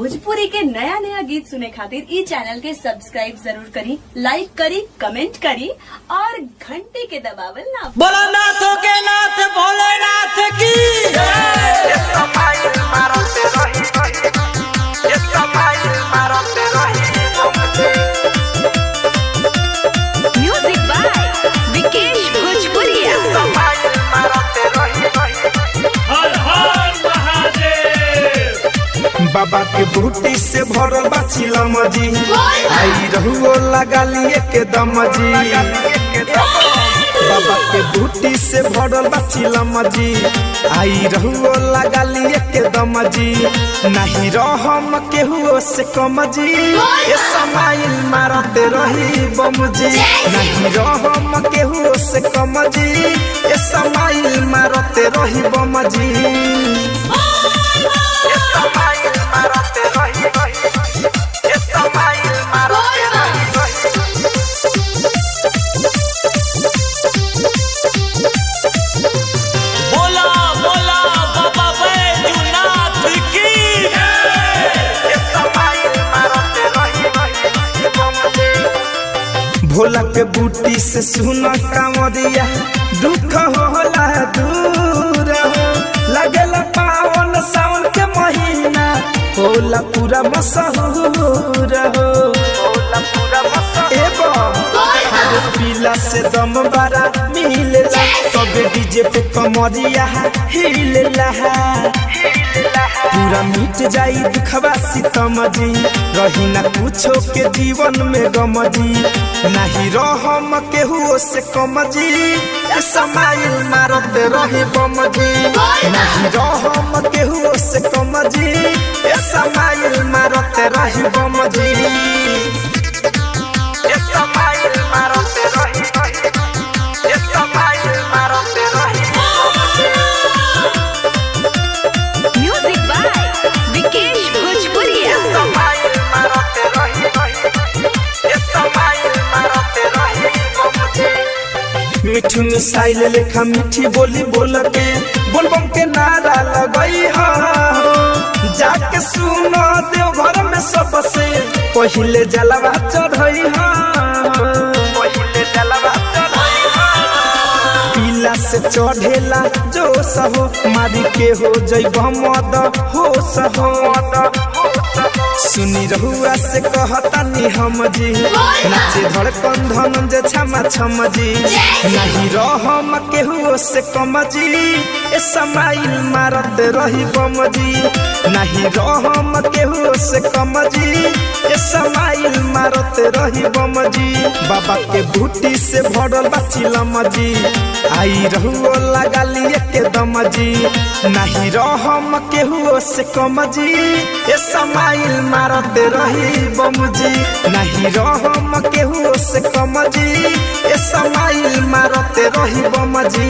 भोजपुरी के नया नया गीत सुने खातिर ई चैनल के सब्सक्राइब जरूर करी, लाइक करी, कमेंट करी और घंटी के दबावल ना बोलो नाथों के नाथ भोलेनाथ की ये समाइल मारते रही ये समाइल मारते रही म्यूजिक बाय विकेश भोजपुरिया। समाइल मारते रही हर हर महादेव। बाबा के बूटी से भरल बा चिलम जी, आई रहुओ लगा लिए के दम जी। बाबा के बूटी से भरल बा चिलम जी, आई रहुओ लगा लिए के दम जी। नहीं रहम केहुओ से कम जी, ये समाइल मारते रही बम जी। नहीं रहम केहुओ से कम जी, ये समाइल मारते रही बम जी। ये समाइल मारते रही ये समाइल मारते रही बोला बोला बाबा बैजूनाथ की ये समाइल मारते रही भोला के बूटी से सुना कांवरिया, दुख होला दूर हो। लगल पावन सावन के महीना, होला पूरा मशहूर हो। हर पीला से दम बड़ा मिलेला, तबे डीजे पे कमरिया हिलेला। पूरा मिट जाई दुखवा सितम जी, रही ना कुछो के जीवन में गम जी। नहीं रहम केहुओ से कम जी, ये समाइल मारते रही बम जी। नहीं रहम केहुओ से कम जी, ये समाइल मारते रही बम जी। ये समाइल मारते रही ये समाइल मारते रही म्यूजिक बाय विकेश भोजपुरिया। समाइल मारते रही ये समाइल मारते रही मिठू मिसाइल लेखा मीठी बोली बोल के बोलबम के नारा लगई हा। जाके सुनो देव घर में सबसे पहिले जलवा चढ़ई हा। पहिले जलवा चढ़ई पीला से चढ़ेला जो सहो, मारी के हो जई मद हो सहो। सुनी रहुआ से कहतानी हम जी, नाचे धड़कन धन जे छमा छम जी। नहीं रहम केहुओ से कम जी, ए समाइल मारते रही बम जी। नहीं रहम केहुओ से कम जी, ए समाइल मारते रही बम जी। बाबा के बूटी से भरल बा चिलम जी, आई रहुओ लगा लिए के दम जी। नहीं रहम केहुओ से कम जी, ए समाइल मारते रही बम जी। नहीं रहम केहुओ से कम जी, ए समाइल मारते रही बम जी।